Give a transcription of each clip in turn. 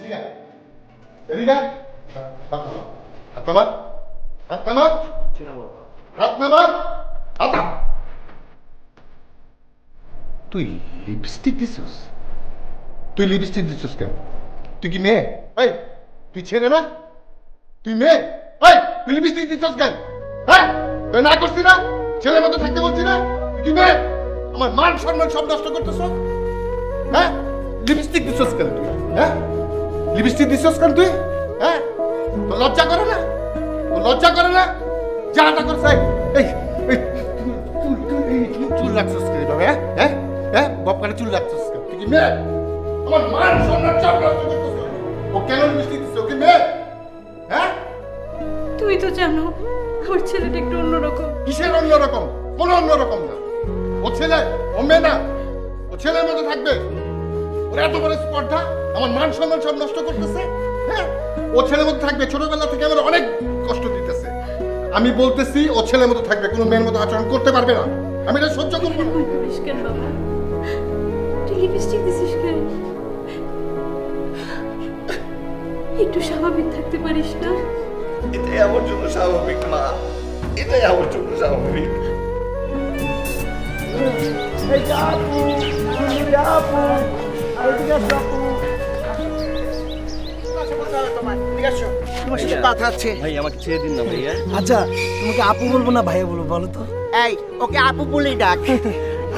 এদিকে এদিকে হাত নামা হাত নামা হাত নামা হাত নামা। তুই লিপস্টিক দিছিস? তুই লিপস্টিক দিছিস কেন? তুই কি মেয়ে? এই তুই ছেলে না? তুই মেয়ে? এই তুই লিপস্টিক দিছিস কেন? হ্যাঁ তুই না করছিস না? ছেলের মতো থাকতে বলছিস না? তুই কি মেয়ে? আমার মান সম্মান সব নষ্ট করতেছ। হ্যাঁ লিপস্টিক দিছিস কেন তুই? হ্যাঁ লিপস্টিক দিছিস কেন তুই? হ্যাঁ তোর লজ্জা করে না? তোর লজ্জা করে না? যাটা করছে এই এই চুল রাখছিস কেন এভাবে? হ্যাঁ হ্যাঁ হ্যাঁ বাপকারে চুল রাখছিস কেন? তুই কি মেয়ে? আমার মান সম্মান সব নষ্ট করতেছ। ও কেন লিপস্টিক দিছিস? ও কি মেয়ে? হ্যাঁ তুমি তো জানো আমার ছেলেটা একটু অন্যরকম। কিসের অন্যরকম? কোনো অন্যরকম না। ও ছেলে, ও মেয়ে না। ও ছেলের মতো থাকবে। ওর এত বড় স্পর্ধা আমার মান সম্মান সব নষ্ট করতেছে। হ্যাঁ ও ছেলের মতো থাকবে। ছোটবেলা থেকে আমার অনেক কষ্ট দিতেছে। আমি বলতেছি ও ছেলের মতো থাকবে, কোনো মেয়ের মতো আচরণ করতে পারবে না। আমি এটা সহ্য করবো না। করিস কেন বাবা? তুই লিপস্টিক দিছিস কেন? একটু স্বাভাবিক থাকতে পারিস না? এটাই আমার জন্য স্বাভাবিক মা, এটাই আমার জন্য স্বাভাবিক। তোমার সাথে কথা আছে। ভাই আমাকে ছেড়ে দিন না ভাইয়া। আচ্ছা তোমাকে আপু বলবো না ভাইয়া বলবো বলো তো? এই ওকে আপু বলেই ডাক।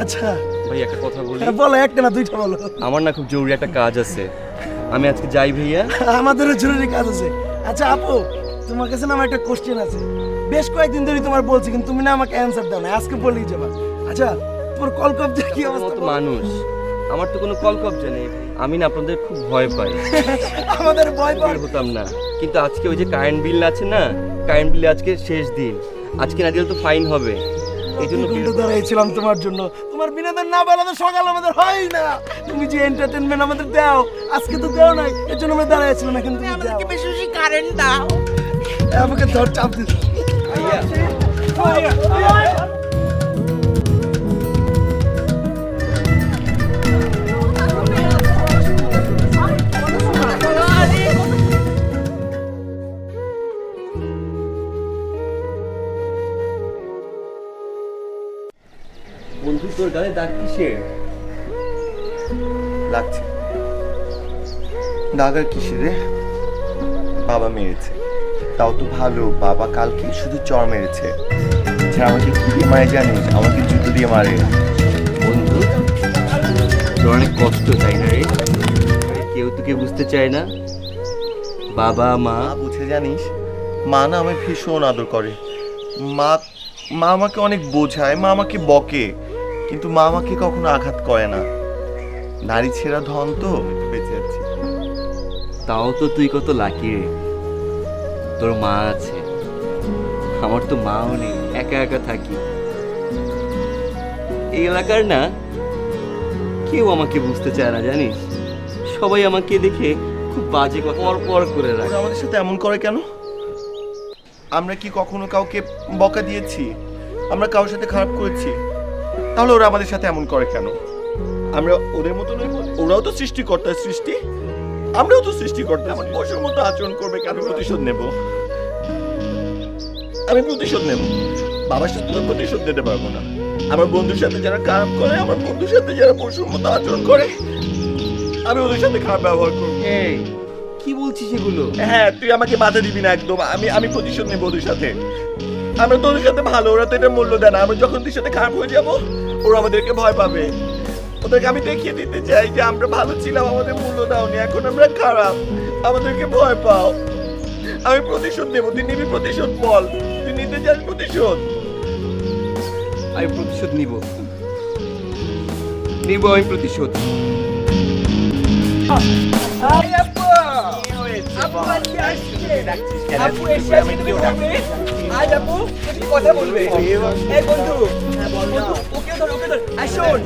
আচ্ছা ভাই একটা কথা বলি। বলো, একটা না দুইটা বলো। আমার না খুব জরুরি একটা কাজ আছে, আমি আজকে যাই ভাইয়া। আমাদেরও জরুরি কাজ আছে। আচ্ছা আপু, তোমার কাছে না আমার একটা কোশ্চেন আছে। বেশ কয়েকদিন ধরে তোমার বলছি কিন্তু তুমি না আমাকে অ্যানসার দাও না, আজকে বলেই যাবা। আচ্ছা তোমার কলকব্জা কি অবস্থা? তো মানুষ, আমার তো কোনো কলকব্জা নেই। আমি না আপনাদের খুব ভয় পাই। আমাদের ভয় পাই হতাম না, কিন্তু আজকে ওই যে কারেন্ট বিল আছে না, কারেন্ট বিলে আজকে শেষ দিন, আজকে না দিলে তো ফাইন হবে। এই জন্য কিন্তু দাঁড়াইছিলাম তোমার জন্য। তোমার বিনোদন না পেলে তো সকাল আমাদের হয় না। তুমি যে এন্টারটেইনমেন্ট আমাদের দাও, আজকে তো দাও নাই, এর জন্য আমরা দাঁড়াইছিলাম। এখন তুমি দাও, আমাদেরকে বেশি বেশি কারেন্ট দাও। আমাকে ধর চাপ দিস। বন্ধু তোর গালে দাগ কিসের? লাগছে দাগার কিসে রে? বাবা মেরেছে, তাও তো ভালো। বাবা কালকে শুধু চর মেরেছে। আচ্ছা আমাকে কি দিয়ে মারে জানিস? আমাকে জুতো দিয়ে মারে। বন্ধু তোর অনেক কষ্ট তাই না রে? কেউ তোকে বুঝতে চায় না। বাবা মা মা বুঝে জানিস, মা না আমায় ভীষণ আদর করে। মা মা আমাকে অনেক বোঝায়, মা আমাকে বকে, কিন্তু মা আমাকে কখনো আঘাত করে না। নারী ছেঁড়া ধন তো, বেঁচে যাচ্ছি। তাও তো তুই কত লাকি রে, তোর মা আছে। আমার তো মাও নেই, একা একা থাকি। এই এলাকার না কেউ আমাকে বুঝতে চায় না জানিস। সবাই আমাকে দেখে খুব বাজে কথা পর করে রাখে। ওরা আমাদের সাথে এমন করে কেন? আমরা কি কখনো কাউকে বকা দিয়েছি? আমরা কারোর সাথে খারাপ করেছি? তাহলে ওরা আমাদের সাথে এমন করে কেন? আমরা ওদের মতো নই বলে? ওরাও তো সৃষ্টিকর্তার সৃষ্টি, আমরাও তো সৃষ্টিকর্তা। আমার পশুর মতো আচরণ করবে কেন? প্রতিশোধ নেব, আমি প্রতিশোধ নেব। বাবার সাথে তো প্রতিশোধ দিতে পারবো না। আমার বন্ধুর সাথে যারা খারাপ করে, আমার বন্ধুর সাথে যারা পশুর মতো আচরণ করে, আমি ওদের সাথে খারাপ ব্যবহার করবো। এই কি বলছিস এগুলো? হ্যাঁ তুই আমাকে বাধা দিবি না একদম। আমি প্রতিশোধ নেবো ওদের সাথে। আমরা তোদের সাথে ভালো, ওরা তো এটা মূল্য দেয় না। আমরা যখন তোর সাথে খারাপ হয়ে যাব, ওরা আমাদেরকে ভয় পাবে। ওদেরকে আমি দেখিয়ে দিতে চাই যে আমরা ভালো ছিলাম, আমাদের মূল্য দাওনি, এখন আমরা খারাপ, আমাদেরকে ভয় পাও। আমি প্রতিশোধ নেবো। তুই নিবি প্রতিশোধ? বল, তুই নিতে চাস প্রতিশোধ? আমি প্রতিশোধ নিব, আমি প্রতিশোধ। কথা বলবে এই বন্ধু, ওকে ধর, ওকে ধর। আসুন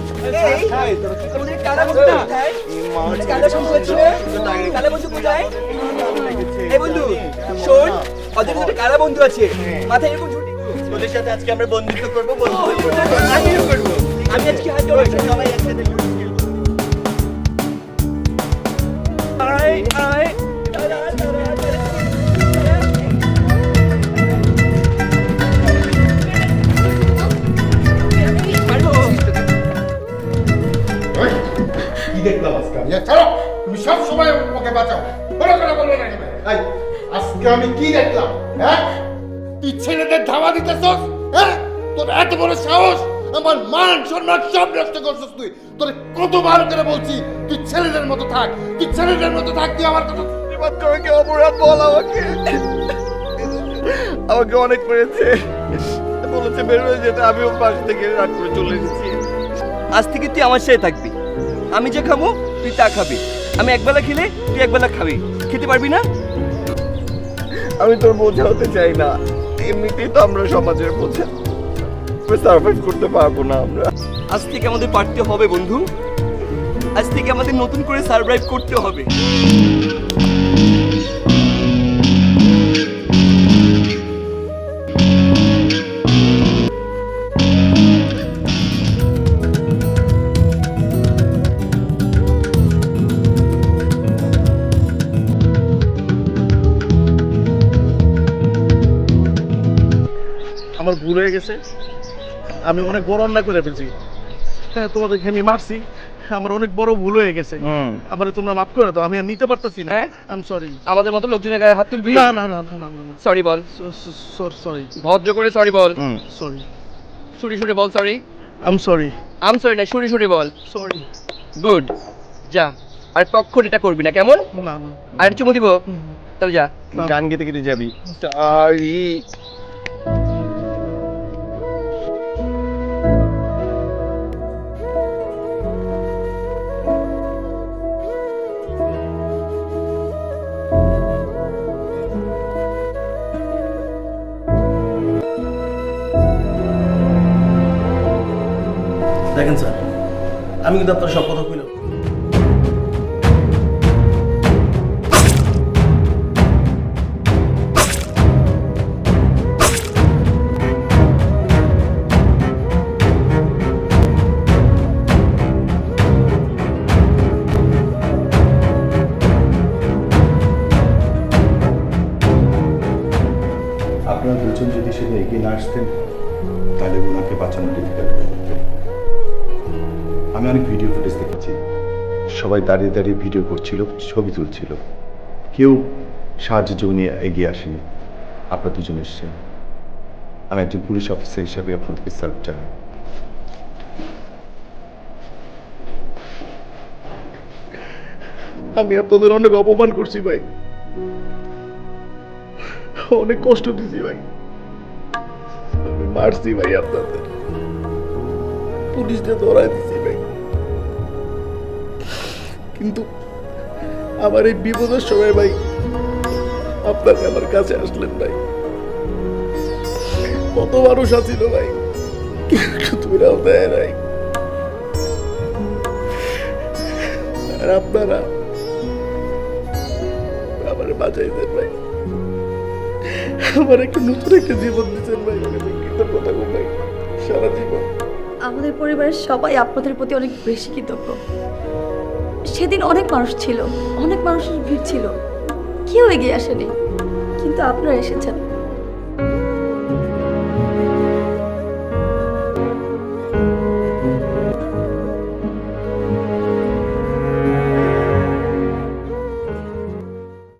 এই আমাদের কালা বন্ধু কোথায়? কালা বন্ধু আছে, কালা বন্ধু কোথায়? এই বন্ধু শোন, ওদের একটা কালা বন্ধু আছে, মাথায় এরকম ঝুটি। তোদের সাথে আজকে আমরা বন্ধুত্ব করবো, আমিও করবো। আমি আজকে হাত ধরে সবাই একসাথে আয় আয় এই, কি দেখলাম আজকে আমি? ছাড়ো, তুমি সব সময় ওকে বাঁচাও। বলো কেন বলবে না কেন? এই, আজকে আমি কি দেখলাম? হ্যাঁ? তুই ছেলেদের ধাওয়া দিতেছস? হ্যাঁ? তোর এত বড় সাহস? আমার মান সম্মান সব নষ্ট করছিস তুই। তোর কতবার করে বলছি তুই ছেলেদের মতো থাক, তুই ছেলেদের মতো থাক, তুই আমার কথা মাত্র আমাকে অপরাধ বল আমাকে আমাকে অনেক মেরেছে বলেছে বের হয়ে যেতে, আমিও পাশ থেকে রাগ করে চলে এসেছি। আজ থেকে তুই আমার সাথে থাকবি, আমি যা খাবো তুই তা খাবি, আমি একবেলা খেলে তুই একবেলা খাবি, খেতে পারবি না? আমি তোর বোঝা হতে চাই না, এমনিতেই তো আমরা সমাজের বোঝা, সার্ভাইভ করতে পারবো না আমরা। আজ থেকে আমাদের পারতে হবে বন্ধু, আজ থেকে আমাদের নতুন করে সার্ভাইভ করতে হবে। আমার ভুল হয়ে গেছে, আমি অনেক বড় অন্যায় করে ফেলছি। হ্যাঁ, তোমাদেরকে আমি মারছি, আমার অনেক বড় ভুল হয়ে গেছে। আমার তোমরা মাফ করে দাও, আমি আর নিতে পারতেছি না। হ্যাঁ? I am sorry. আমাদের মতো লোকজনের গায়ে হাত তুলবি? না না না না না না, সরি বল, সরি ভদ্র করে সরি বল, সরি, সুরি সুরি বল sorry. I am sorry, am sorry না, সুরি সুরি বল। সরি। গুড, যা আর কখন এটা করবি না, কেমন? না না, আর চুমু দিব, তাহলে যা। গান গেতে গেতে যাবি। তারি দেখেন স্যার, আমি কিন্তু আপনার সব কথা কইলাম। আপনারা দুজন যদি সেটা এগিয়ে না আসতেন তাহলে ওনাকে বাঁচানো ডিফিকাল্ট হয়ে যেত। আমি অনেক ভিডিও ফুটেজ দেখেছি, সবাই দাঁড়িয়ে দাঁড়িয়ে ভিডিও করছিল, ছবি তুলছিল, কেউ সাহায্যের জন্য এগিয়ে আসেনি। আপনারা দুজন এসেছেন, আমি একজন পুলিশ অফিসার হিসাবে আপনাদেরকে স্যালুট জানাই। আমি আপনাদের অনেক অপমান করছি ভাই, অনেক কষ্ট দিছি ভাই, আমি মারছি ভাই, আপনাদের পুলিশকে ধরাই দিছি ভাই, কিন্তু আমার এই বিপদের সময় ভাই আপনাকে আমার কাছে আসলেন ভাই। কত মানুষ আছিল ভাই, কিন্তু তুমিরাও দেয় নাই, আর আপনারা আমার বাঁচাইছেন ভাই, আমার একটা নতুন একটা জীবন দিচ্ছেন ভাই, কৃতজ্ঞতা গো ভাই, সারা জীবন। আমাদের পরিবারের সবাই আপনাদের প্রতি অনেক বেশি কৃতজ্ঞ। সেদিন অনেক মানুষ ছিল, অনেক মানুষের ভিড় ছিল, কেউ এগিয়ে আসেনি, কিন্তু আপনারা এসেছেন।